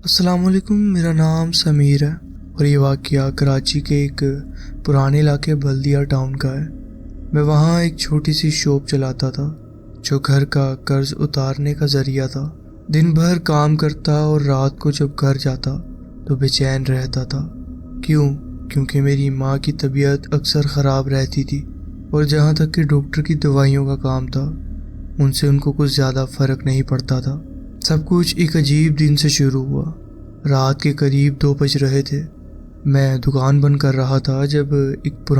السلام علیکم، میرا نام سمیر ہے اور یہ واقعہ کراچی کے ایک پرانے علاقے بلدیہ ٹاؤن کا ہے۔ میں وہاں ایک چھوٹی سی شاپ چلاتا تھا جو گھر کا قرض اتارنے کا ذریعہ تھا۔ دن بھر کام کرتا اور رات کو جب گھر جاتا تو بے چین رہتا تھا۔ کیونکہ میری ماں کی طبیعت اکثر خراب رہتی تھی اور جہاں تک کہ ڈاکٹر کی دوائیوں کا کام تھا ان سے ان کو کچھ زیادہ فرق نہیں پڑتا تھا۔ سب کچھ ایک عجیب دن سے شروع ہوا۔ رات کے قریب 2 بج رہے تھے۔ میں دکان بند کر رہا تھا جب ایک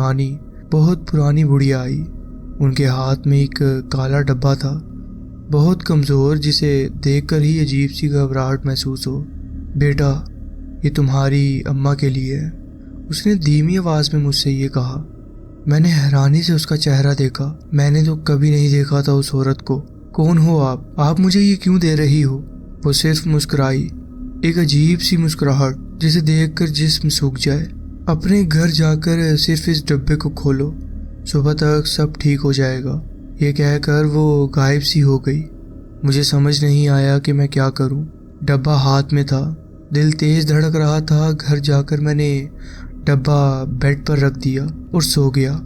بہت پرانی بڑھیا آئی۔ ان کے ہاتھ میں ایک کالا ڈبہ تھا، بہت کمزور، جسے دیکھ کر ہی عجیب سی گھبراہٹ محسوس ہو۔ بیٹا، یہ تمہاری اماں کے لیے ہے، اس نے دھیمی آواز میں مجھ سے یہ کہا۔ میں نے حیرانی سے اس کا چہرہ دیکھا۔ میں نے تو کبھی نہیں دیکھا تھا اس عورت کو۔ کون ہو آپ مجھے یہ کیوں دے رہی ہو؟ وہ صرف مسکرائی، ایک عجیب سی مسکراہٹ جسے دیکھ کر جسم سوکھ جائے۔ اپنے گھر جا کر صرف اس ڈبے کو کھولو، صبح تک سب ٹھیک ہو جائے گا، یہ کہہ کر وہ غائب سی ہو گئی۔ مجھے سمجھ نہیں آیا کہ میں کیا کروں۔ ڈبہ ہاتھ میں تھا، دل تیز دھڑک رہا تھا۔ گھر جا کر میں نے ڈبہ بیڈ پر رکھ دیا اور سو گیا،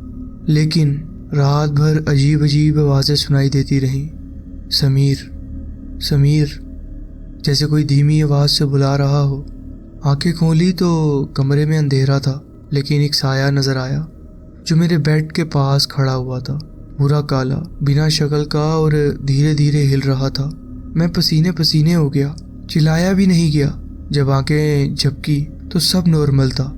لیکن رات بھر عجیب آوازیں سنائی دیتی رہیں۔ سمیر، جیسے کوئی دھیمی آواز سے بلا رہا ہو۔ آنکھیں کھولی تو کمرے میں اندھیرا تھا، لیکن ایک سایہ نظر آیا جو میرے بیڈ کے پاس کھڑا ہوا تھا، پورا کالا، بنا شکل کا، اور دھیرے دھیرے ہل رہا تھا۔ میں پسینے ہو گیا، چلایا بھی نہیں گیا۔ جب آنکھیں جھپکی تو سب نارمل تھا۔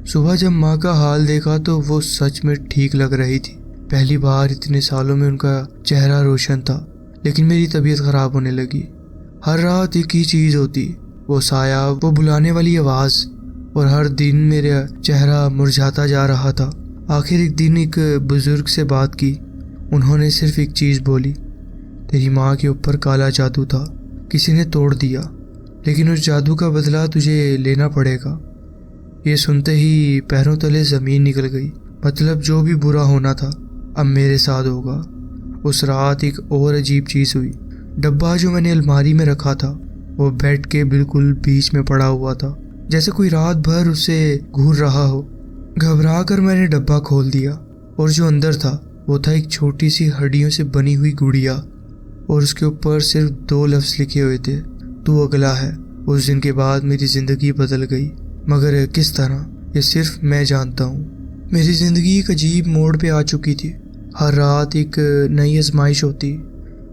صبح جب ماں کا حال دیکھا تو وہ سچ میں ٹھیک لگ رہی تھی۔ پہلی بار اتنے سالوں میں ان کا چہرہ روشن تھا، لیکن میری طبیعت خراب ہونے لگی۔ ہر رات ایک ہی چیز ہوتی، وہ سایہ، وہ بلانے والی آواز، اور ہر دن میرا چہرہ مرجھاتا جا رہا تھا۔ آخر ایک دن ایک بزرگ سے بات کی۔ انہوں نے صرف ایک چیز بولی، تیری ماں کے اوپر کالا جادو تھا، کسی نے توڑ دیا، لیکن اس جادو کا بدلہ تجھے لینا پڑے گا۔ یہ سنتے ہی پیروں تلے زمین نکل گئی۔ مطلب جو بھی برا ہونا تھا اب میرے ساتھ ہوگا۔ اس رات ایک اور عجیب چیز ہوئی۔ ڈبہ جو میں نے الماری میں رکھا تھا وہ بیڈ کے بالکل بیچ میں پڑا ہوا تھا، جیسے کوئی رات بھر اسے گھور رہا ہو۔ گھبرا کر میں نے ڈبہ کھول دیا، اور جو اندر تھا وہ تھا ایک چھوٹی سی ہڈیوں سے بنی ہوئی گڑیا، اور اس کے اوپر صرف 2 لفظ لکھے ہوئے تھے، تو اگلا ہے۔ اس دن کے بعد میری زندگی بدل گئی، مگر کس طرح یہ صرف میں جانتا ہوں۔ میری زندگی ایک عجیب موڑ پہ آ چکی تھی۔ ہر رات ایک نئی آزمائش ہوتی۔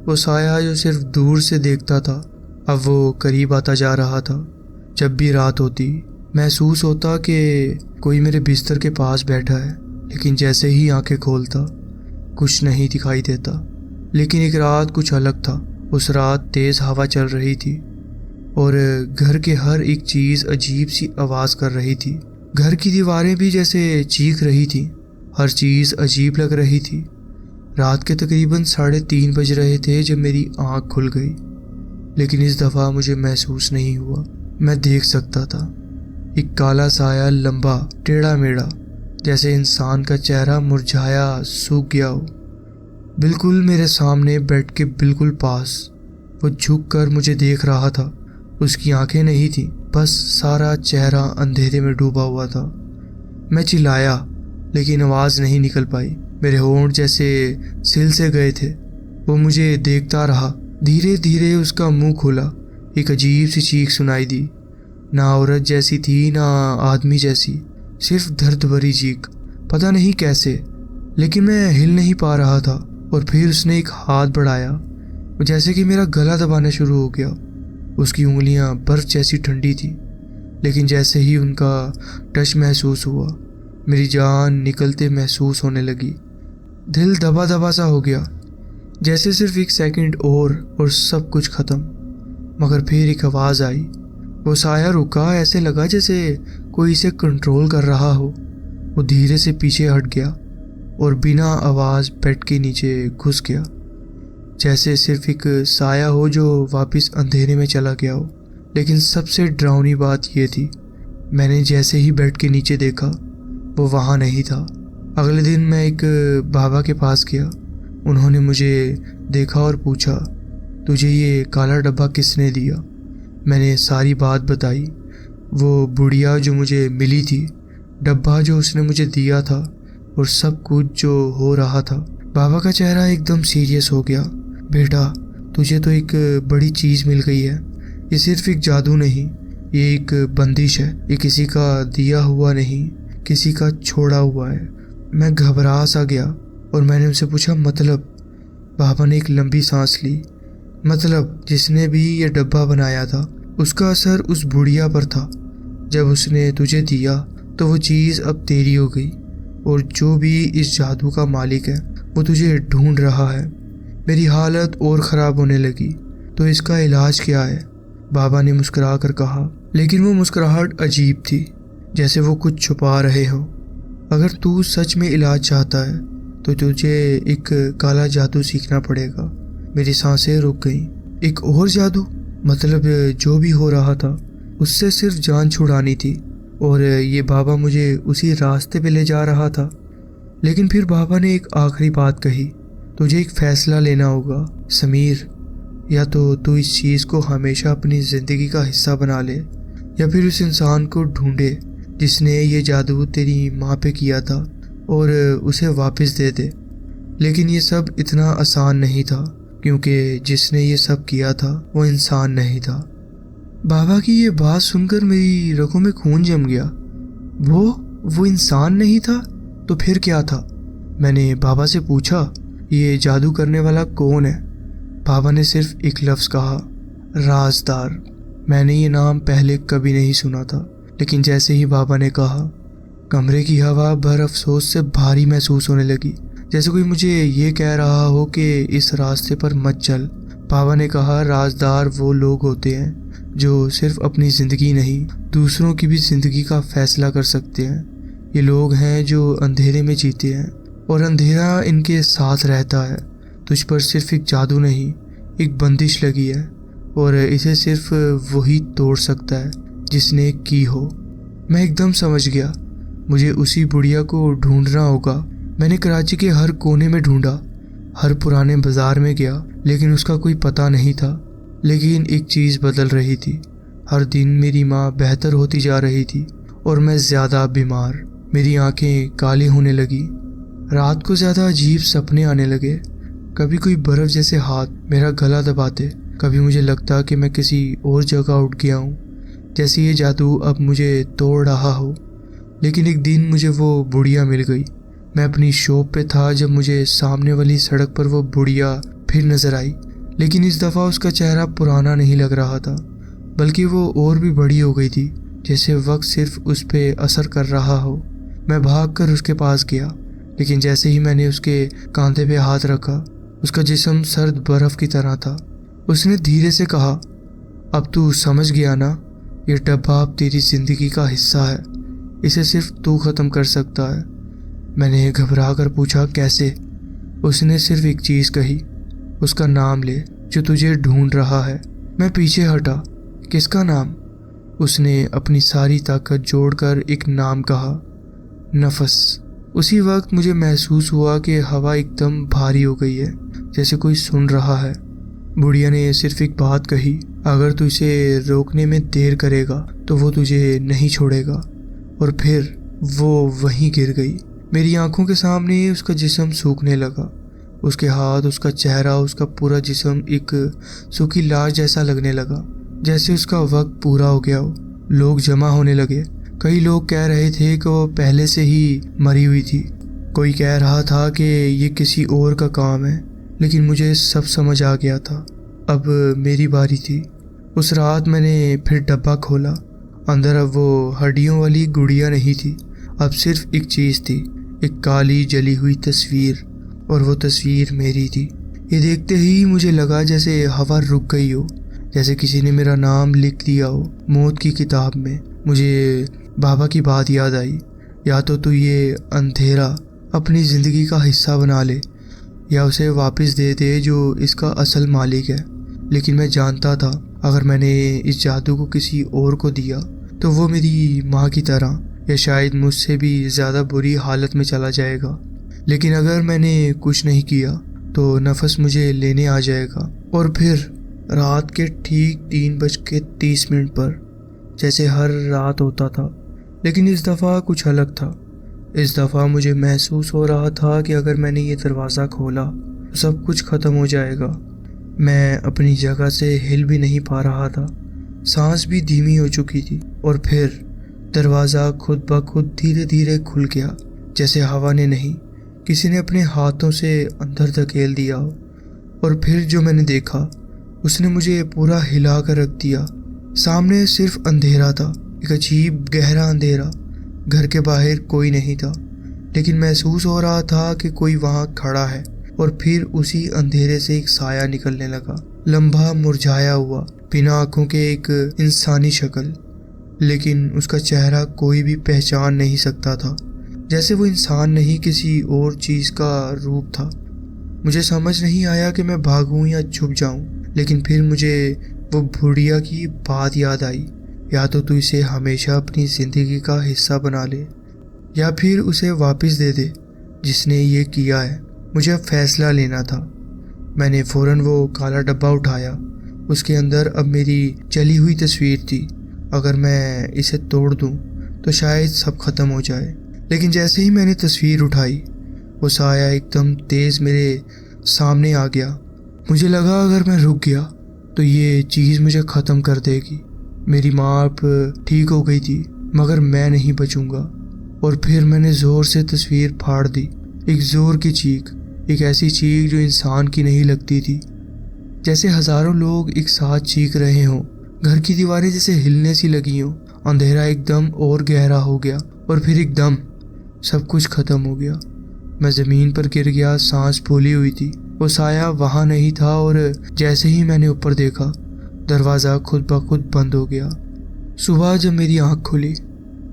وہ سایہ جو صرف دور سے دیکھتا تھا اب وہ قریب آتا جا رہا تھا۔ جب بھی رات ہوتی محسوس ہوتا کہ کوئی میرے بستر کے پاس بیٹھا ہے، لیکن جیسے ہی آنکھیں کھولتا کچھ نہیں دکھائی دیتا۔ لیکن ایک رات کچھ الگ تھا۔ اس رات تیز ہوا چل رہی تھی اور گھر کے ہر ایک چیز عجیب سی آواز کر رہی تھی۔ گھر کی دیواریں بھی جیسے چیخ رہی تھی، ہر چیز عجیب لگ رہی تھی۔ رات کے تقریباً 3:30 بج رہے تھے جب میری آنکھ کھل گئی، لیکن اس دفعہ مجھے محسوس نہیں ہوا۔ میں دیکھ سکتا تھا ایک کالا سایہ، لمبا، ٹیڑھا میڑھا، جیسے انسان کا چہرہ مرجھایا سوکھ گیا ہو، بالکل میرے سامنے بیڈ کے بالکل پاس۔ وہ جھک کر مجھے دیکھ رہا تھا۔ اس کی آنکھیں نہیں تھیں، بس سارا چہرہ اندھیرے میں ڈوبا ہوا تھا۔ میں چلایا لیکن آواز نہیں نکل پائی۔ میرے ہونٹ جیسے سل سے گئے تھے۔ وہ مجھے دیکھتا رہا۔ دھیرے دھیرے اس کا منہ کھولا۔ ایک عجیب سی چیخ سنائی دی، نہ عورت جیسی تھی نہ آدمی جیسی، صرف درد بھری چیخ۔ پتہ نہیں کیسے، لیکن میں ہل نہیں پا رہا تھا۔ اور پھر اس نے ایک ہاتھ بڑھایا، جیسے کہ میرا گلا دبانا شروع ہو گیا۔ اس کی انگلیاں برف جیسی ٹھنڈی تھی، لیکن جیسے ہی ان کا ٹچ محسوس ہوا میری جان نکلتے محسوس ہونے لگی۔ دل دبا دبا سا ہو گیا، جیسے صرف 1 سیکنڈ اور سب کچھ ختم۔ مگر پھر ایک آواز آئی۔ وہ سایہ رکا، ایسے لگا جیسے کوئی اسے کنٹرول کر رہا ہو۔ وہ دھیرے سے پیچھے ہٹ گیا اور بنا آواز بیڈ کے نیچے گھس گیا، جیسے صرف ایک سایہ ہو جو واپس اندھیرے میں چلا گیا ہو۔ لیکن سب سے ڈراؤنی بات یہ تھی، میں نے جیسے ہی بیڈ کے نیچے دیکھا وہ وہاں نہیں تھا۔ اگلے دن میں ایک بابا کے پاس گیا۔ انہوں نے مجھے دیکھا اور پوچھا، تجھے یہ کالا ڈبہ کس نے دیا؟ میں نے ساری بات بتائی، وہ بڑھیا جو مجھے ملی تھی، ڈبہ جو اس نے مجھے دیا تھا، اور سب کچھ جو ہو رہا تھا۔ بابا کا چہرہ ایک دم سیریس ہو گیا۔ بیٹا، تجھے تو ایک بڑی چیز مل گئی ہے۔ یہ صرف ایک جادو نہیں، یہ ایک بندش ہے۔ یہ کسی کا دیا ہوا نہیں، کسی کا چھوڑا ہوا ہے۔ میں گھبرا سا گیا اور میں نے ان سے پوچھا، مطلب؟ بابا نے ایک لمبی سانس لی۔ مطلب جس نے بھی یہ ڈبہ بنایا تھا اس کا اثر اس بڑھیا پر تھا۔ جب اس نے تجھے دیا تو وہ چیز اب تیری ہو گئی، اور جو بھی اس جادو کا مالک ہے وہ تجھے ڈھونڈ رہا ہے۔ میری حالت اور خراب ہونے لگی۔ تو اس کا علاج کیا ہے؟ بابا نے مسکرا کر کہا، لیکن وہ مسکراہٹ عجیب تھی، جیسے وہ کچھ چھپا رہے ہوں۔ اگر تو سچ میں علاج چاہتا ہے تو تجھے ایک کالا جادو سیکھنا پڑے گا۔ میری سانسیں رک گئیں۔ ایک اور جادو؟ مطلب جو بھی ہو رہا تھا اس سے صرف جان چھڑانی تھی، اور یہ بابا مجھے اسی راستے پہ لے جا رہا تھا۔ لیکن پھر بابا نے ایک آخری بات کہی، تجھے ایک فیصلہ لینا ہوگا سمیر۔ یا تو اس چیز کو ہمیشہ اپنی زندگی کا حصہ بنا لے، یا پھر اس انسان کو ڈھونڈے جس نے یہ جادو تیری ماں پہ کیا تھا اور اسے واپس دے دے۔ لیکن یہ سب اتنا آسان نہیں تھا، کیونکہ جس نے یہ سب کیا تھا وہ انسان نہیں تھا۔ بابا کی یہ بات سن کر میری رگوں میں خون جم گیا۔ وہ انسان نہیں تھا تو پھر کیا تھا؟ میں نے بابا سے پوچھا، یہ جادو کرنے والا کون ہے؟ بابا نے صرف ایک لفظ کہا، رازدار۔ میں نے یہ نام پہلے کبھی نہیں سنا تھا، لیکن جیسے ہی بابا نے کہا، کمرے کی ہوا بر افسوس سے بھاری محسوس ہونے لگی، جیسے کوئی مجھے یہ کہہ رہا ہو کہ اس راستے پر مت چل۔ بابا نے کہا، رازدار وہ لوگ ہوتے ہیں جو صرف اپنی زندگی نہیں، دوسروں کی بھی زندگی کا فیصلہ کر سکتے ہیں۔ یہ لوگ ہیں جو اندھیرے میں جیتے ہیں اور اندھیرا ان کے ساتھ رہتا ہے۔ تجھ پر صرف ایک جادو نہیں، ایک بندش لگی ہے، اور اسے صرف وہی توڑ سکتا ہے جس نے کی ہو۔ میں ایک دم سمجھ گیا، مجھے اسی بڑھیا کو ڈھونڈنا ہوگا۔ میں نے کراچی کے ہر کونے میں ڈھونڈا، ہر پرانے بازار میں گیا، لیکن اس کا کوئی پتہ نہیں تھا۔ لیکن ایک چیز بدل رہی تھی، ہر دن میری ماں بہتر ہوتی جا رہی تھی اور میں زیادہ بیمار۔ میری آنکھیں کالی ہونے لگی، رات کو زیادہ عجیب سپنے آنے لگے۔ کبھی کوئی برف جیسے ہاتھ میرا گلا دباتے، کبھی مجھے لگتا کہ میں کسی اور جگہ اٹھ گیا ہوں، جیسے یہ جادو اب مجھے توڑ رہا ہو۔ لیکن ایک دن مجھے وہ بڑھیا مل گئی۔ میں اپنی شاپ پہ تھا جب مجھے سامنے والی سڑک پر وہ بڑھیا پھر نظر آئی، لیکن اس دفعہ اس کا چہرہ پرانا نہیں لگ رہا تھا، بلکہ وہ اور بھی بڑی ہو گئی تھی، جیسے وقت صرف اس پہ اثر کر رہا ہو۔ میں بھاگ کر اس کے پاس گیا، لیکن جیسے ہی میں نے اس کے کاندھے پہ ہاتھ رکھا، اس کا جسم سرد برف کی طرح تھا۔ اس نے دھیرے سے کہا، اب تو سمجھ گیا نا، یہ ڈبہ اب تیری زندگی کا حصہ ہے، اسے صرف تو ختم کر سکتا ہے۔ میں نے گھبرا کر پوچھا، کیسے؟ اس نے صرف ایک چیز کہی، اس کا نام لے جو تجھے ڈھونڈ رہا ہے۔ میں پیچھے ہٹا، کس کا نام؟ اس نے اپنی ساری طاقت جوڑ کر ایک نام کہا، نفس۔ اسی وقت مجھے محسوس ہوا کہ ہوا ایک دم بھاری ہو گئی ہے، جیسے کوئی سن رہا ہے۔ بڑھیا نے صرف ایک بات کہی، اگر تو اسے روکنے میں دیر کرے گا تو وہ تجھے نہیں چھوڑے گا۔ اور پھر وہ وہیں گر گئی۔ میری آنکھوں کے سامنے اس کا جسم سوکھنے لگا، اس کے ہاتھ، اس کا چہرہ، اس کا پورا جسم ایک سوکھی لاش جیسا لگنے لگا، جیسے اس کا وقت پورا ہو گیا ہو۔ لوگ جمع ہونے لگے، کئی لوگ کہہ رہے تھے کہ وہ پہلے سے ہی مری ہوئی تھی، کوئی کہہ رہا تھا کہ یہ کسی اور کا کام ہے، لیکن مجھے سب سمجھ آ گیا تھا۔ اب میری باری تھی۔ اس رات میں نے پھر ڈبہ کھولا۔ اندر اب وہ ہڈیوں والی گڑیا نہیں تھی، اب صرف ایک چیز تھی، ایک کالی جلی ہوئی تصویر، اور وہ تصویر میری تھی۔ یہ دیکھتے ہی مجھے لگا جیسے ہوا رک گئی ہو، جیسے کسی نے میرا نام لکھ دیا ہو موت کی کتاب میں۔ مجھے بابا کی بات یاد آئی، یا تو یہ اندھیرا اپنی زندگی کا حصہ بنا لے، یا اسے واپس دے دے جو اس کا اصل مالک ہے۔ لیکن میں جانتا تھا اگر میں نے اس جادو کو کسی اور کو دیا تو وہ میری ماں کی طرح یا شاید مجھ سے بھی زیادہ بری حالت میں چلا جائے گا۔ لیکن اگر میں نے کچھ نہیں کیا تو نفس مجھے لینے آ جائے گا، اور پھر رات کے ٹھیک 3:30 پر، جیسے ہر رات ہوتا تھا، لیکن اس دفعہ کچھ الگ تھا۔ اس دفعہ مجھے محسوس ہو رہا تھا کہ اگر میں نے یہ دروازہ کھولا تو سب کچھ ختم ہو جائے گا۔ میں اپنی جگہ سے ہل بھی نہیں پا رہا تھا، سانس بھی دھیمی ہو چکی تھی، اور پھر دروازہ خود بخود دھیرے دھیرے کھل گیا، جیسے ہوا نے نہیں، کسی نے اپنے ہاتھوں سے اندر دھکیل دیا ہو۔ اور پھر جو میں نے دیکھا اس نے مجھے پورا ہلا کر رکھ دیا۔ سامنے صرف اندھیرا تھا، ایک عجیب گہرا اندھیرا۔ گھر کے باہر کوئی نہیں تھا، لیکن محسوس ہو رہا تھا کہ کوئی وہاں کھڑا ہے۔ اور پھر اسی اندھیرے سے ایک سایہ نکلنے لگا، لمبا، مرجھایا ہوا، بنا آنکھوں کے، ایک انسانی شکل، لیکن اس کا چہرہ کوئی بھی پہچان نہیں سکتا تھا، جیسے وہ انسان نہیں کسی اور چیز کا روپ تھا۔ مجھے سمجھ نہیں آیا کہ میں بھاگوں یا چھپ جاؤں، لیکن پھر مجھے وہ بھوڑیا کی بات یاد آئی، یا تو اسے ہمیشہ اپنی زندگی کا حصہ بنا لے یا پھر اسے واپس دے دے جس نے یہ کیا ہے۔ مجھے اب فیصلہ لینا تھا۔ میں نے فوراً وہ کالا ڈبہ اٹھایا۔ اس کے اندر اب میری جلی ہوئی تصویر تھی۔ اگر میں اسے توڑ دوں تو شاید سب ختم ہو جائے، لیکن جیسے ہی میں نے تصویر اٹھائی وہ سایہ ایک دم تیز میرے سامنے آ گیا۔ مجھے لگا اگر میں رک گیا تو یہ چیز مجھے ختم کر دے گی۔ میری ماں اب ٹھیک ہو گئی تھی، مگر میں نہیں بچوں گا۔ اور پھر میں نے زور سے تصویر پھاڑ دی، ایک زور کی چیخ، ایک ایسی چیخ جو انسان کی نہیں لگتی تھی، جیسے ہزاروں لوگ ایک ساتھ چیخ رہے ہوں۔ گھر کی دیواریں جیسے ہلنے سی لگی ہوں۔ اندھیرا ایک دم اور گہرا ہو گیا، اور پھر ایک دم سب کچھ ختم ہو گیا۔ میں زمین پر گر گیا، سانس پھولی ہوئی تھی۔ وہ سایہ وہاں نہیں تھا، اور جیسے ہی میں نے اوپر دیکھا دروازہ خود بخود بند ہو گیا۔ صبح جب میری آنکھ کھلی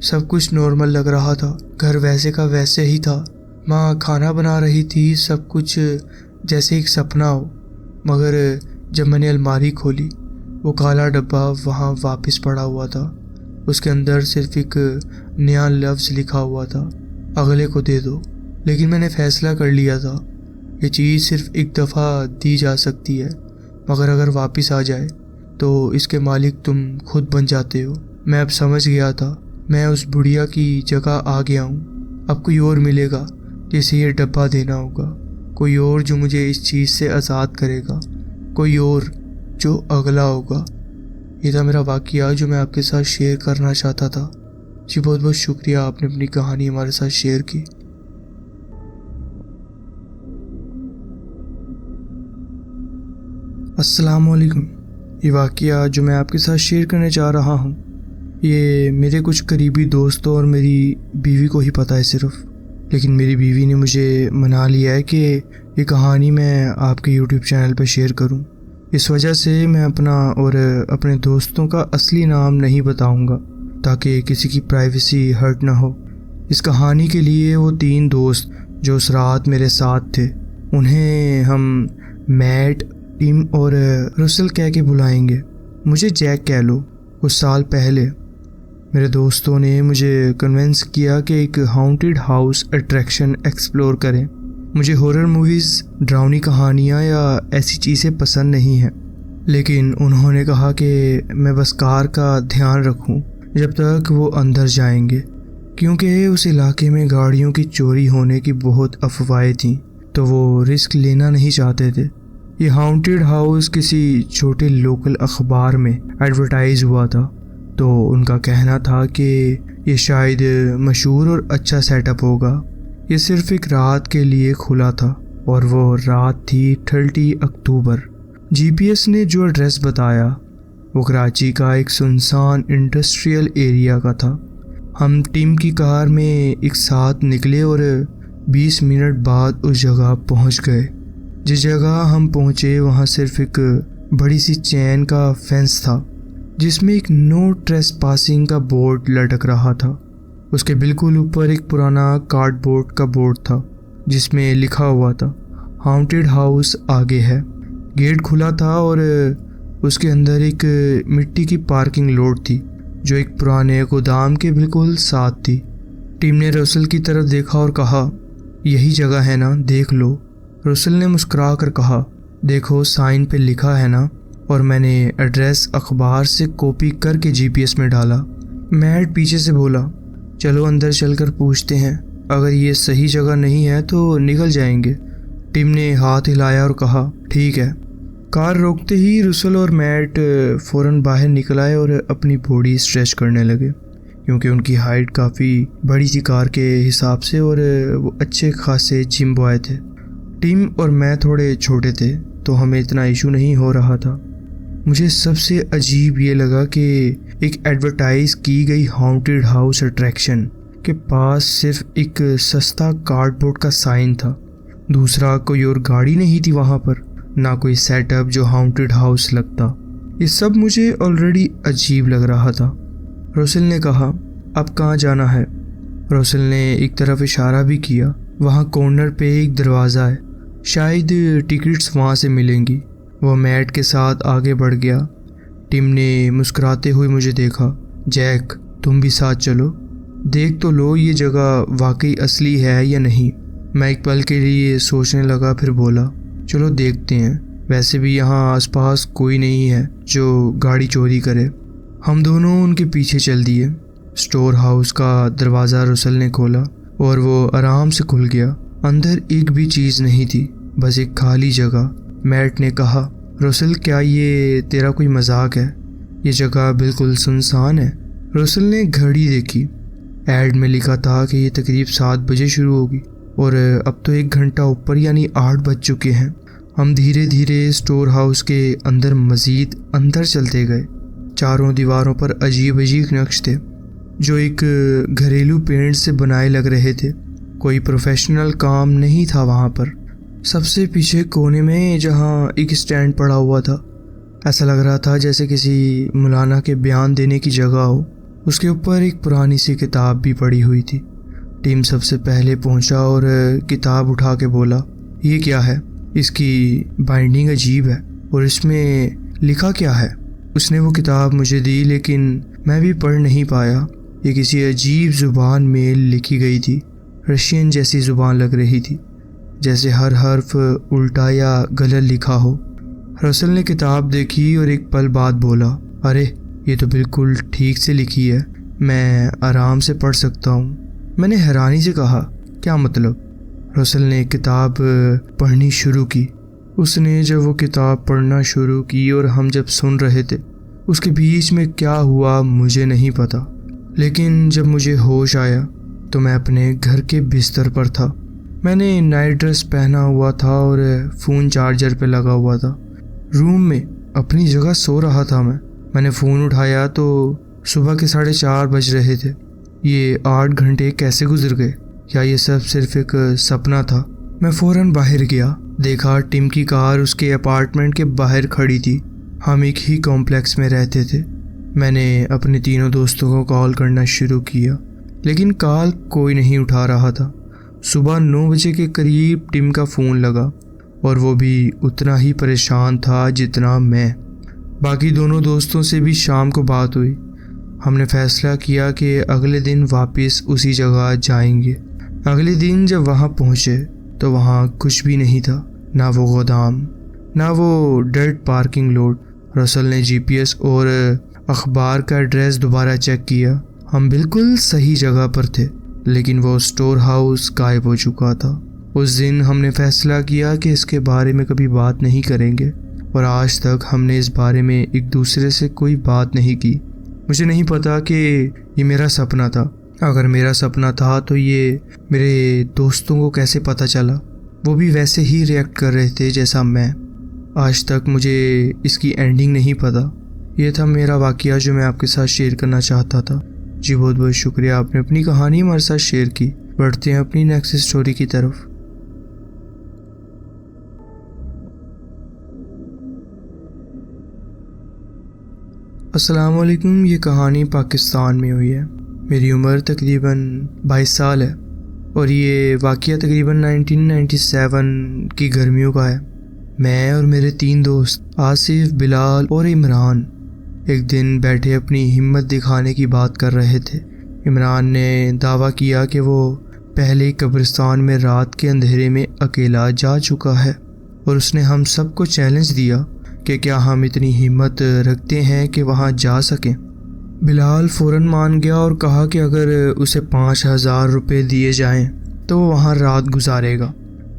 سب کچھ نارمل لگ رہا تھا، گھر ویسے کا ویسے ہی تھا، ماں کھانا بنا رہی تھی، سب کچھ جیسے ایک سپنا ہو۔ مگر جب میں نے الماری کھولی وہ کالا ڈبہ وہاں واپس پڑا ہوا تھا۔ اس کے اندر صرف ایک نیا لفظ لکھا ہوا تھا، اگلے کو دے دو۔ لیکن میں نے فیصلہ کر لیا تھا، یہ چیز صرف ایک دفعہ دی جا سکتی ہے، مگر اگر واپس آ جائے تو اس کے مالک تم خود بن جاتے ہو۔ میں اب سمجھ گیا تھا، میں اس بڑھیا کی جگہ آ گیا ہوں۔ اب کوئی اور ملے گا جسے یہ ڈبہ دینا ہوگا، کوئی اور جو مجھے اس چیز سے آزاد کرے گا، کوئی اور جو اگلا ہوگا۔ یہ تھا میرا واقعہ جو میں آپ کے ساتھ شیئر کرنا چاہتا تھا۔ جی بہت بہت شکریہ، آپ نے اپنی کہانی ہمارے ساتھ شیئر کی۔ السلام علیکم۔ یہ واقعہ جو میں آپ کے ساتھ شیئر کرنے جا رہا ہوں یہ میرے کچھ قریبی دوستوں اور میری بیوی کو ہی پتہ ہے صرف، لیکن میری بیوی نے مجھے منا لیا ہے کہ یہ کہانی میں آپ کے یوٹیوب چینل پہ شیئر کروں۔ اس وجہ سے میں اپنا اور اپنے دوستوں کا اصلی نام نہیں بتاؤں گا تاکہ کسی کی پرائیویسی ہرٹ نہ ہو۔ اس کہانی کے لیے وہ 3 دوست جو اس رات میرے ساتھ تھے، انہیں ہم میٹ، ٹم اور رسل کہہ کے بلائیں گے۔ مجھے جیک کہہ لو۔ کچھ سال پہلے میرے دوستوں نے مجھے کنونس کیا کہ ایک ہانٹیڈ ہاؤس اٹریکشن ایکسپلور کریں۔ مجھے ہورر موویز، ڈراؤنی کہانیاں یا ایسی چیزیں پسند نہیں ہیں، لیکن انہوں نے کہا کہ میں بس کار کا دھیان رکھوں جب تک وہ اندر جائیں گے، کیونکہ اس علاقے میں گاڑیوں کی چوری ہونے کی بہت افواہیں تھیں، تو وہ رسک لینا نہیں چاہتے تھے۔ یہ ہانٹیڈ ہاؤس کسی چھوٹے لوکل اخبار میں ایڈورٹائز ہوا تھا، تو ان کا کہنا تھا کہ یہ شاید مشہور اور اچھا سیٹ اپ ہوگا۔ یہ صرف ایک رات کے لیے کھلا تھا، اور وہ رات تھی 30 اکتوبر۔ جی پی ایس نے جو ایڈریس بتایا وہ کراچی کا ایک سنسان انڈسٹریل ایریا کا تھا۔ ہم ٹیم کی کار میں ایک ساتھ نکلے اور 20 منٹ بعد اس جگہ پہنچ گئے۔ جس جگہ ہم پہنچے وہاں صرف ایک بڑی سی چین کا فینس تھا جس میں ایک نو ٹریس پاسنگ کا بورڈ لٹک رہا تھا۔ اس کے بالکل اوپر ایک پرانا کارڈ بورڈ کا بورڈ تھا جس میں لکھا ہوا تھا ہانٹیڈ ہاؤس آگے ہے۔ گیٹ کھلا تھا اور اس کے اندر ایک مٹی کی پارکنگ لاٹ تھی جو ایک پرانے گودام کے بالکل ساتھ تھی۔ ٹیم نے رسل کی طرف دیکھا اور کہا، یہی جگہ ہے نا، دیکھ لو۔ رسل نے مسکرا کر کہا، دیکھو سائن پہ لکھا ہے نا، اور میں نے ایڈریس اخبار سے کاپی کر کے GPS میں ڈالا۔ میٹ پیچھے سے بولا، چلو اندر چل کر پوچھتے ہیں، اگر یہ صحیح جگہ نہیں ہے تو نکل جائیں گے۔ ٹم نے ہاتھ ہلایا اور کہا، ٹھیک ہے۔ کار روکتے ہی رسل اور میٹ فوراً باہر نکل آئے اور اپنی باڈی اسٹریچ کرنے لگے، کیونکہ ان کی ہائٹ کافی بڑی تھی کار کے حساب سے اور وہ اچھے خاصے جم بوائے تھے۔ ٹم اور میں تھوڑے چھوٹے تھے تو ہمیں اتنا ایشو نہیں ہو رہا تھا۔ مجھے سب سے عجیب یہ لگا کہ ایک ایڈورٹائز کی گئی ہانٹیڈ ہاؤس اٹریکشن کے پاس صرف ایک سستا کارڈ بورڈ کا سائن تھا۔ دوسرا کوئی اور گاڑی نہیں تھی وہاں پر، نہ کوئی سیٹ اپ جو ہانٹیڈ ہاؤس لگتا۔ یہ سب مجھے آلریڈی عجیب لگ رہا تھا۔ رسل نے کہا، اب کہاں جانا ہے؟ رسل نے ایک طرف اشارہ بھی کیا، وہاں کارنر پہ ایک دروازہ ہے، شاید ٹکٹس وہاں سے ملیں گی۔ وہ میٹ کے ساتھ آگے بڑھ گیا۔ ٹم نے مسکراتے ہوئے مجھے دیکھا، جیک تم بھی ساتھ چلو، دیکھ تو لو یہ جگہ واقعی اصلی ہے یا نہیں۔ میں ایک پل کے لیے سوچنے لگا، پھر بولا، چلو دیکھتے ہیں، ویسے بھی یہاں آس پاس کوئی نہیں ہے جو گاڑی چوری کرے۔ ہم دونوں ان کے پیچھے چل دیے۔ اسٹور ہاؤس کا دروازہ رسل نے کھولا اور وہ آرام سے کھل گیا۔ اندر ایک بھی چیز نہیں تھی، بس ایک خالی جگہ۔ میٹ نے کہا، رسل کیا یہ تیرا کوئی مذاق ہے؟ یہ جگہ بالکل سنسان ہے۔ رسل نے گھڑی دیکھی، ایڈ میں لکھا تھا کہ یہ تقریب 7 بجے شروع ہوگی اور اب تو 1 گھنٹہ اوپر یعنی 8 بج چکے ہیں۔ ہم دھیرے دھیرے اسٹور ہاؤس کے اندر مزید اندر چلتے گئے۔ چاروں دیواروں پر عجیب عجیب نقش تھے جو ایک گھریلو پینٹ سے بنائے لگ رہے تھے۔ کوئی پروفیشنل کام نہیں تھا وہاں پر۔ سب سے پیچھے کونے میں جہاں ایک اسٹینڈ پڑا ہوا تھا، ایسا لگ رہا تھا جیسے کسی مولانا کے بیان دینے کی جگہ ہو۔ اس کے اوپر ایک پرانی سی کتاب بھی پڑی ہوئی تھی۔ ٹیم سب سے پہلے پہنچا اور کتاب اٹھا کے بولا، یہ کیا ہے؟ اس کی بائنڈنگ عجیب ہے اور اس میں لکھا کیا ہے؟ اس نے وہ کتاب مجھے دی لیکن میں بھی پڑھ نہیں پایا۔ یہ کسی عجیب زبان میں لکھی گئی تھی، رشین جیسی زبان لگ رہی تھی، جیسے ہر حرف الٹا یا غلط لکھا ہو۔ رسل نے کتاب دیکھی اور ایک پل بعد بولا، ارے یہ تو بالکل ٹھیک سے لکھی ہے، میں آرام سے پڑھ سکتا ہوں۔ میں نے حیرانی سے کہا، کیا مطلب؟ رسل نے کتاب پڑھنی شروع کی۔ اس نے جب وہ کتاب پڑھنا شروع کی اور ہم جب سن رہے تھے، اس کے بیچ میں کیا ہوا مجھے نہیں پتا، لیکن جب مجھے ہوش آیا تو میں اپنے گھر کے بستر پر تھا۔ میں نے نائٹ ڈریس پہنا ہوا تھا اور فون چارجر پہ لگا ہوا تھا۔ روم میں اپنی جگہ سو رہا تھا۔ میں نے فون اٹھایا تو صبح کے 4:30 بج رہے تھے۔ یہ 8 گھنٹے کیسے گزر گئے؟ کیا یہ سب صرف ایک سپنا تھا؟ میں فوراً باہر گیا، دیکھا ٹم کی کار اس کے اپارٹمنٹ کے باہر کھڑی تھی۔ ہم ایک ہی کمپلیکس میں رہتے تھے۔ میں نے اپنے تینوں دوستوں کو کال کرنا شروع کیا، لیکن کال کوئی نہیں اٹھا رہا تھا۔ صبح 9 بجے کے قریب ٹم کا فون لگا اور وہ بھی اتنا ہی پریشان تھا جتنا میں۔ باقی دونوں دوستوں سے بھی شام کو بات ہوئی۔ ہم نے فیصلہ کیا کہ اگلے دن واپس اسی جگہ جائیں گے۔ اگلے دن جب وہاں پہنچے تو وہاں کچھ بھی نہیں تھا، نہ وہ گودام، نہ وہ ڈیڈ پارکنگ لوٹ۔ رسل نے GPS اور اخبار کا ایڈریس دوبارہ چیک کیا۔ ہم بالکل صحیح جگہ پر تھے، لیکن وہ اسٹور ہاؤس غائب ہو چکا تھا۔ اس دن ہم نے فیصلہ کیا کہ اس کے بارے میں کبھی بات نہیں کریں گے، اور آج تک ہم نے اس بارے میں ایک دوسرے سے کوئی بات نہیں کی۔ مجھے نہیں پتا کہ یہ میرا سپنا تھا۔ اگر میرا سپنا تھا تو یہ میرے دوستوں کو کیسے پتہ چلا؟ وہ بھی ویسے ہی ریئیکٹ کر رہے تھے جیسا میں۔ آج تک مجھے اس کی اینڈنگ نہیں پتا۔ یہ تھا میرا واقعہ جو میں آپ کے ساتھ شیئر کرنا چاہتا تھا۔ جی بہت بہت شکریہ، آپ نے اپنی کہانی ہمارے ساتھ شیئر کی۔ بڑھتے ہیں اپنی نیکسٹ اسٹوری کی طرف۔ السلام علیکم۔ یہ کہانی پاکستان میں ہوئی ہے۔ میری عمر تقریباً 22 سال ہے اور یہ واقعہ تقریباً 1997 کی گرمیوں کا ہے۔ میں اور میرے 3 دوست آصف، بلال اور عمران ایک دن بیٹھے اپنی ہمت دکھانے کی بات کر رہے تھے۔ عمران نے دعویٰ کیا کہ وہ پہلے قبرستان میں رات کے اندھیرے میں اکیلا جا چکا ہے، اور اس نے ہم سب کو چیلنج دیا کہ کیا ہم اتنی ہمت رکھتے ہیں کہ وہاں جا سکیں؟ بلال فوراً مان گیا اور کہا کہ اگر اسے 5,000 روپے دیے جائیں تو وہ وہاں رات گزارے گا۔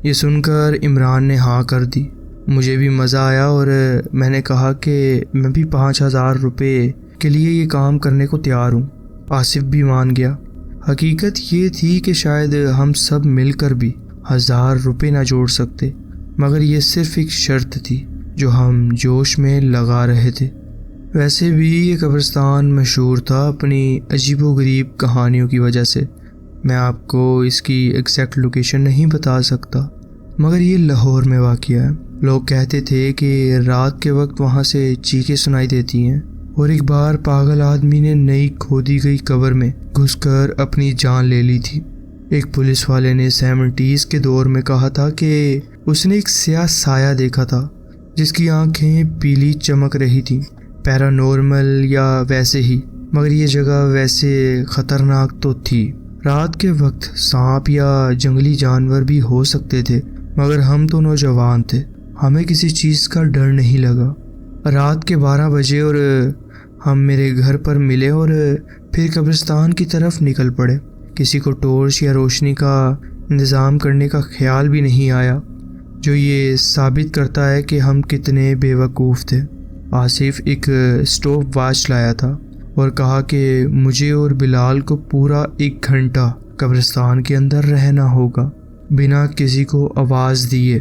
یہ سن کر عمران نے ہاں کر دی۔ مجھے بھی مزہ آیا اور میں نے کہا کہ میں بھی 5,000 روپے کے لیے یہ کام کرنے کو تیار ہوں۔ آصف بھی مان گیا۔ حقیقت یہ تھی کہ شاید ہم سب مل کر بھی 1,000 روپے نہ جوڑ سکتے، مگر یہ صرف ایک شرط تھی جو ہم جوش میں لگا رہے تھے۔ ویسے بھی یہ قبرستان مشہور تھا اپنی عجیب و غریب کہانیوں کی وجہ سے۔ میں آپ کو اس کی ایگزیکٹ لوکیشن نہیں بتا سکتا، مگر یہ لاہور میں واقع ہے۔ لوگ کہتے تھے کہ رات کے وقت وہاں سے چیخیں سنائی دیتی ہیں، اور ایک بار پاگل آدمی نے نئی کھودی گئی قبر میں گھس کر اپنی جان لے لی تھی۔ ایک پولیس والے نے 70s کے دور میں کہا تھا کہ اس نے ایک سیاہ سایہ دیکھا تھا جس کی آنکھیں پیلی چمک رہی تھیں۔ پیرانورمل یا ویسے ہی، مگر یہ جگہ ویسے خطرناک تو تھی۔ رات کے وقت سانپ یا جنگلی جانور بھی ہو سکتے تھے، مگر ہم تو نوجوان تھے، ہمیں کسی چیز کا ڈر نہیں لگا۔ رات کے 12 بجے اور ہم میرے گھر پر ملے اور پھر قبرستان کی طرف نکل پڑے۔ کسی کو ٹورچ یا روشنی کا انتظام کرنے کا خیال بھی نہیں آیا، جو یہ ثابت کرتا ہے کہ ہم کتنے بے وقوف تھے۔ آصف ایک اسٹاپ واچ لایا تھا اور کہا کہ مجھے اور بلال کو پورا 1 گھنٹہ قبرستان کے اندر رہنا ہوگا بنا کسی کو آواز دیے۔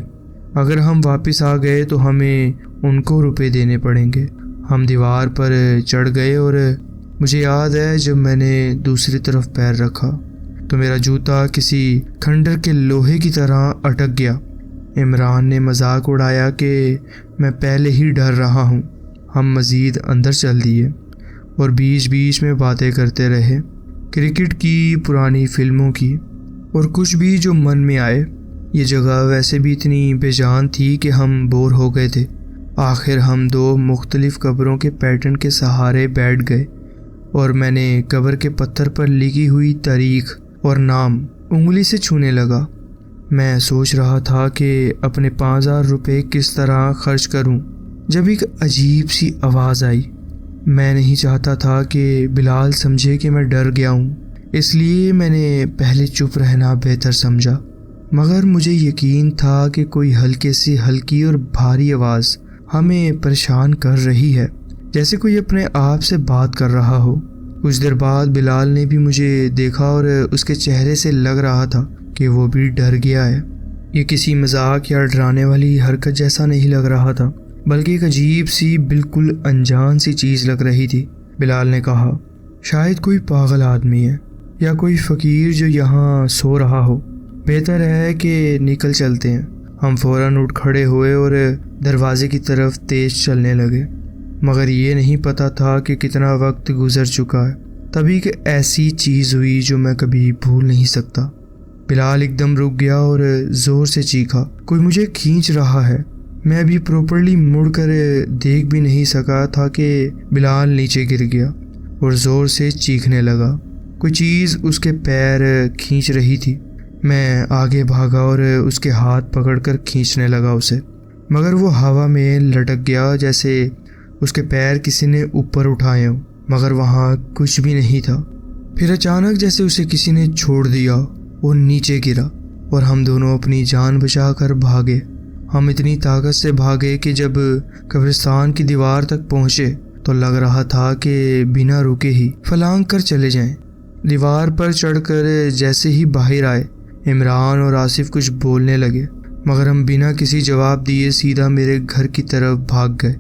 اگر ہم واپس آ گئے تو ہمیں ان کو روپے دینے پڑیں گے۔ ہم دیوار پر چڑھ گئے اور مجھے یاد ہے جب میں نے دوسری طرف پیر رکھا تو میرا جوتا کسی کھنڈر کے لوہے کی طرح اٹک گیا۔ عمران نے مذاق اڑایا کہ میں پہلے ہی ڈر رہا ہوں۔ ہم مزید اندر چل دیے اور بیچ بیچ میں باتیں کرتے رہے، کرکٹ کی، پرانی فلموں کی اور کچھ بھی جو من میں آئے۔ یہ جگہ ویسے بھی اتنی بے جان تھی کہ ہم بور ہو گئے تھے۔ آخر ہم 2 مختلف قبروں کے پیٹرن کے سہارے بیٹھ گئے اور میں نے قبر کے پتھر پر لکھی ہوئی تاریخ اور نام انگلی سے چھونے لگا۔ میں سوچ رہا تھا کہ اپنے 5,000 روپے کس طرح خرچ کروں جب ایک عجیب سی آواز آئی۔ میں نہیں چاہتا تھا کہ بلال سمجھے کہ میں ڈر گیا ہوں، اس لیے میں نے پہلے چپ رہنا بہتر سمجھا، مگر مجھے یقین تھا کہ کوئی ہلکی اور بھاری آواز ہمیں پریشان کر رہی ہے، جیسے کوئی اپنے آپ سے بات کر رہا ہو۔ کچھ دیر بعد بلال نے بھی مجھے دیکھا اور اس کے چہرے سے لگ رہا تھا کہ وہ بھی ڈر گیا ہے۔ یہ کسی مذاق یا ڈرانے والی حرکت جیسا نہیں لگ رہا تھا، بلکہ ایک عجیب سی، بالکل انجان سی چیز لگ رہی تھی۔ بلال نے کہا، شاید کوئی پاگل آدمی ہے یا کوئی فقیر جو یہاں سو رہا ہو، بہتر ہے کہ نکل چلتے ہیں۔ ہم فوراً اٹھ کھڑے ہوئے اور دروازے کی طرف تیز چلنے لگے، مگر یہ نہیں پتا تھا کہ کتنا وقت گزر چکا ہے۔ تبھی کہ ایسی چیز ہوئی جو میں کبھی بھول نہیں سکتا۔ بلال ایک دم رک گیا اور زور سے چیخا، کوئی مجھے کھینچ رہا ہے۔ میں ابھی پراپرلی مڑ کر دیکھ بھی نہیں سکا تھا کہ بلال نیچے گر گیا اور زور سے چیخنے لگا۔ کوئی چیز اس کے پیر کھینچ رہی تھی۔ میں آگے بھاگا اور اس کے ہاتھ پکڑ کر کھینچنے لگا اسے، مگر وہ ہوا میں لٹک گیا جیسے اس کے پیر کسی نے اوپر اٹھائے ہوں، مگر وہاں کچھ بھی نہیں تھا۔ پھر اچانک جیسے اسے کسی نے چھوڑ دیا، وہ نیچے گرا اور ہم دونوں اپنی جان بچا کر بھاگے۔ ہم اتنی طاقت سے بھاگے کہ جب قبرستان کی دیوار تک پہنچے تو لگ رہا تھا کہ بنا رکے ہی پھلانگ کر چلے جائیں۔ دیوار پر چڑھ کر جیسے ہی باہر آئے، عمران اور آصف کچھ بولنے لگے، مگر ہم بنا کسی جواب دیے سیدھا میرے گھر کی طرف بھاگ گئے۔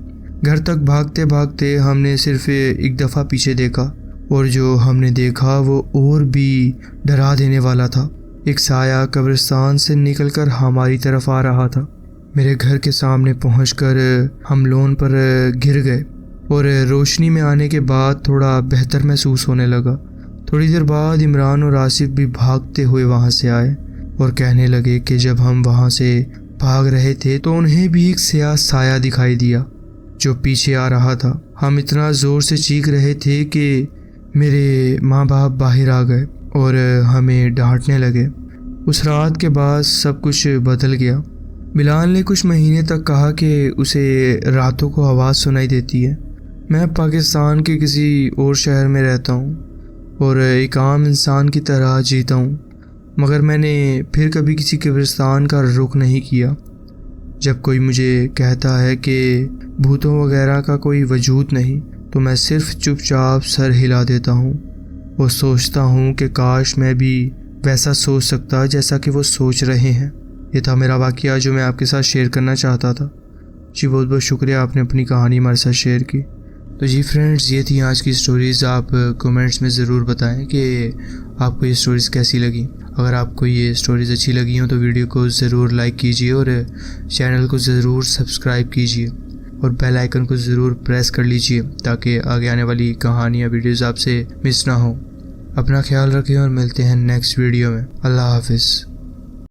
گھر تک بھاگتے بھاگتے ہم نے صرف ایک دفعہ پیچھے دیکھا، اور جو ہم نے دیکھا وہ اور بھی ڈرا دینے والا تھا۔ ایک سایہ قبرستان سے نکل کر ہماری طرف آ رہا تھا۔ میرے گھر کے سامنے پہنچ کر ہم لون پر گر گئے اور روشنی میں آنے کے بعد تھوڑا بہتر محسوس ہونے لگا۔ تھوڑی دیر بعد عمران اور آصف بھی بھاگتے ہوئے وہاں سے آئے اور کہنے لگے کہ جب ہم وہاں سے بھاگ رہے تھے تو انہیں بھی ایک سیاہ سایہ دکھائی دیا جو پیچھے آ رہا تھا۔ ہم اتنا زور سے چیخ رہے تھے کہ میرے ماں باپ باہر آ گئے اور ہمیں ڈانٹنے لگے۔ اس رات کے بعد سب کچھ بدل گیا۔ بلال نے کچھ مہینے تک کہا کہ اسے راتوں کو آواز سنائی دیتی ہے۔ میں پاکستان کے کسی اور شہر میں رہتا ہوں اور ایک عام انسان کی طرح جیتا ہوں، مگر میں نے پھر کبھی کسی قبرستان کا رخ نہیں کیا۔ جب کوئی مجھے کہتا ہے کہ بھوتوں وغیرہ کا کوئی وجود نہیں تو میں صرف چپ چاپ سر ہلا دیتا ہوں اور سوچتا ہوں کہ کاش میں بھی ویسا سوچ سکتا جیسا کہ وہ سوچ رہے ہیں۔ یہ تھا میرا واقعہ جو میں آپ کے ساتھ شیئر کرنا چاہتا تھا۔ جی بہت بہت شکریہ، آپ نے اپنی کہانی ہمارے ساتھ شیئر کی۔ تو جی فرینڈز، یہ تھی آج کی سٹوریز۔ آپ کومنٹس میں ضرور بتائیں کہ آپ کو یہ سٹوریز کیسی لگیں۔ اگر آپ کو یہ سٹوریز اچھی لگی ہوں تو ویڈیو کو ضرور لائک کیجیے اور چینل کو ضرور سبسکرائب کیجیے اور بیل آئیکن کو ضرور پریس کر لیجیے تاکہ آگے آنے والی کہانیاں ویڈیوز آپ سے مس نہ ہوں۔ اپنا خیال رکھیں اور ملتے ہیں نیکسٹ ویڈیو میں۔ اللہ حافظ۔